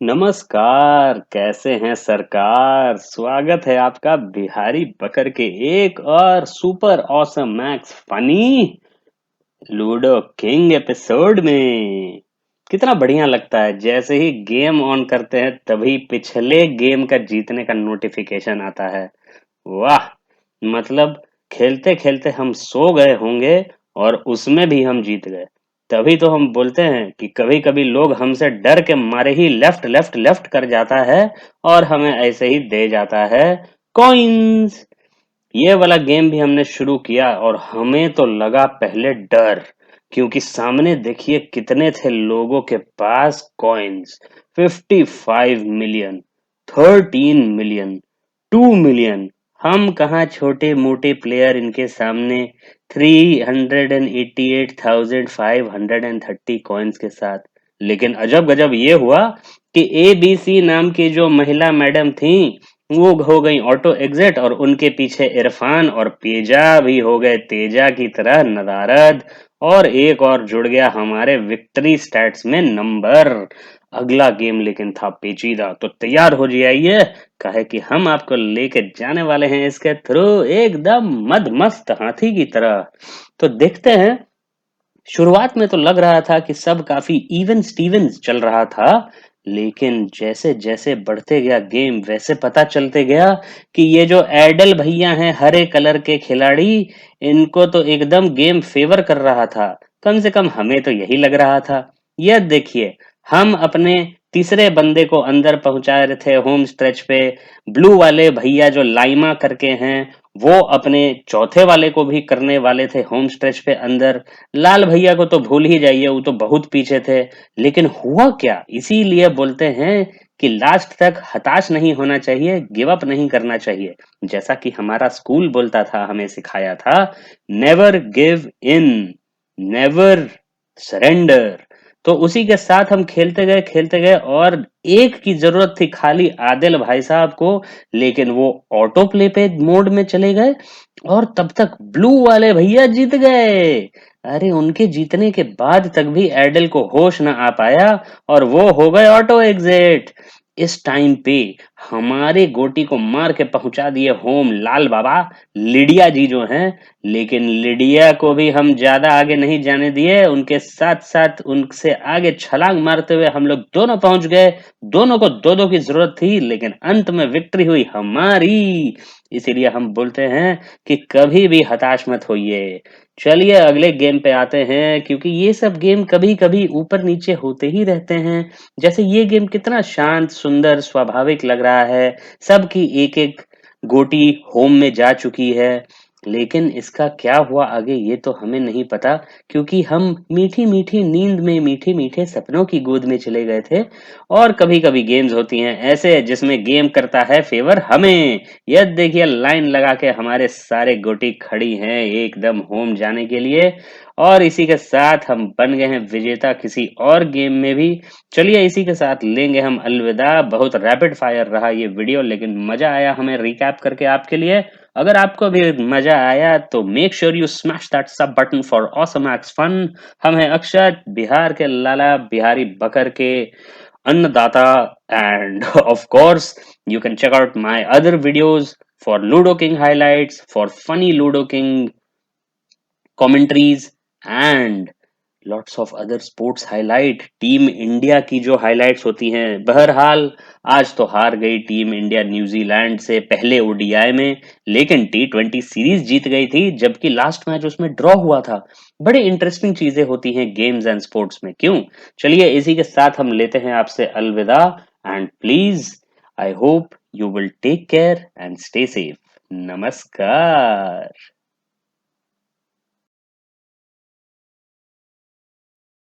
नमस्कार, कैसे हैं सरकार? स्वागत है आपका बिहारी बकर के एक और super awesome max funny ludo king episode में। कितना बढ़िया लगता है, जैसे ही गेम ऑन करते हैं तभी पिछले गेम का जीतने का नोटिफिकेशन आता है। वाह! मतलब खेलते खेलते हम सो गए होंगे और उसमें भी हम जीत गए। तभी तो हम बोलते हैं कि कभी कभी लोग हमसे डर के मारे ही लेफ्ट लेफ्ट लेफ्ट कर जाता है और हमें ऐसे ही दे जाता है कॉइन्स। ये वाला गेम भी हमने शुरू किया और हमें तो लगा पहले डर, क्योंकि सामने देखिए कितने थे लोगों के पास कॉइन्स। 55 million, 13 million, 2 million. हम कहाँ छोटे मोटे प्लेयर इनके सामने 388,530 कॉइन्स के साथ। लेकिन अजब गजब ये हुआ कि एबीसी नाम की जो महिला मैडम थी वो हो गई ऑटो एग्जिट और उनके पीछे इरफान और पेजा भी हो गए तेजा की तरह नदारद। और एक और जुड़ गया हमारे विक्ट्री स्टैट्स में नंबर। अगला गेम लेकिन था पेचीदा, तो तैयार हो जाइए, काहे कि हम आपको लेके जाने वाले हैं इसके थ्रू एकदम मद मस्त हाथी की तरह। तो देखते हैं। शुरुआत में तो लग रहा था कि सब काफी इवन स्टीवन्स चल रहा था, लेकिन जैसे जैसे बढ़ते गया गेम वैसे पता चलते गया कि ये जो एडल भैया हैं हरे कलर के खिलाड़ी, इनको तो एकदम गेम फेवर कर रहा था। कम से कम हमें तो यही लग रहा था। यह देखिए, हम अपने तीसरे बंदे को अंदर पहुंचा रहे थे होम स्ट्रेच पे। ब्लू वाले भैया जो लाइमा करके हैं वो अपने चौथे वाले को भी करने वाले थे होम स्ट्रेच पे अंदर। लाल भैया को तो भूल ही जाइए, वो तो बहुत पीछे थे। लेकिन हुआ क्या, इसीलिए बोलते हैं कि लास्ट तक हताश नहीं होना चाहिए, गिव अप नहीं करना चाहिए। जैसा कि हमारा स्कूल बोलता था, हमें सिखाया था, never give in, never surrender. तो उसी के साथ हम खेलते गए और एक की जरूरत थी खाली आदिल भाई साहब को, लेकिन वो ऑटो प्ले पे मोड में चले गए और तब तक ब्लू वाले भैया जीत गए। अरे उनके जीतने के बाद तक भी एडल को होश न आ पाया और वो हो गए ऑटो एग्जिट। इस टाइम पे हमारे गोटी को मार के पहुंचा दिए होम लाल बाबा, लिडिया जी जो हैं। लेकिन लिडिया को भी हम ज्यादा आगे नहीं जाने दिए, उनके साथ साथ उनसे आगे छलांग मारते हुए हम लोग दोनों पहुंच गए। दोनों को दो दो की जरूरत थी, लेकिन अंत में विक्ट्री हुई हमारी। इसीलिए हम बोलते हैं कि कभी भी हताश मत होइए। चलिए अगले गेम पे आते हैं, क्योंकि ये सब गेम कभी कभी ऊपर नीचे होते ही रहते हैं। जैसे ये गेम कितना शांत सुंदर स्वाभाविक लग रहा है, सबकी एक एक गोटी होम में जा चुकी है। लेकिन इसका क्या हुआ आगे ये तो हमें नहीं पता, क्योंकि हम मीठी मीठी नींद में मीठे मीठे सपनों की गोद में चले गए थे। और कभी कभी गेम्स होती हैं ऐसे जिसमें गेम करता है फेवर हमें। यह देखिए, लाइन लगा के हमारे सारे गोटी खड़ी हैं एकदम होम जाने के लिए। और इसी के साथ हम बन गए हैं विजेता किसी और गेम में भी। चलिए इसी के साथ लेंगे हम अलविदा। बहुत रैपिड फायर रहा ये वीडियो, लेकिन मजा आया हमें रिकैप करके आपके लिए। अगर आपको भी मजा आया तो make sure you smash that sub button for awesome x fun. हम हैं अक्षत, बिहार के लाला, बिहारी बकर के अन्नदाता। End of course you can check out my other videos for Ludo King highlights, for funny Ludo King commentaries, and lots of other sports highlight. Team India की जो highlights होती हैं। बहरहाल आज तो हार गई टीम इंडिया न्यूजीलैंड से पहले ओडीआई में, लेकिन टी20 सीरीज जीत गई थी, जबकि लास्ट मैच उसमें ड्रॉ हुआ था। बड़े इंटरेस्टिंग चीजें होती हैं गेम्स एंड स्पोर्ट्स में, क्यों? चलिए इसी के साथ हम लेते हैं आपसे अलविदा। And please, I hope you will take care and stay safe. नमस्कार।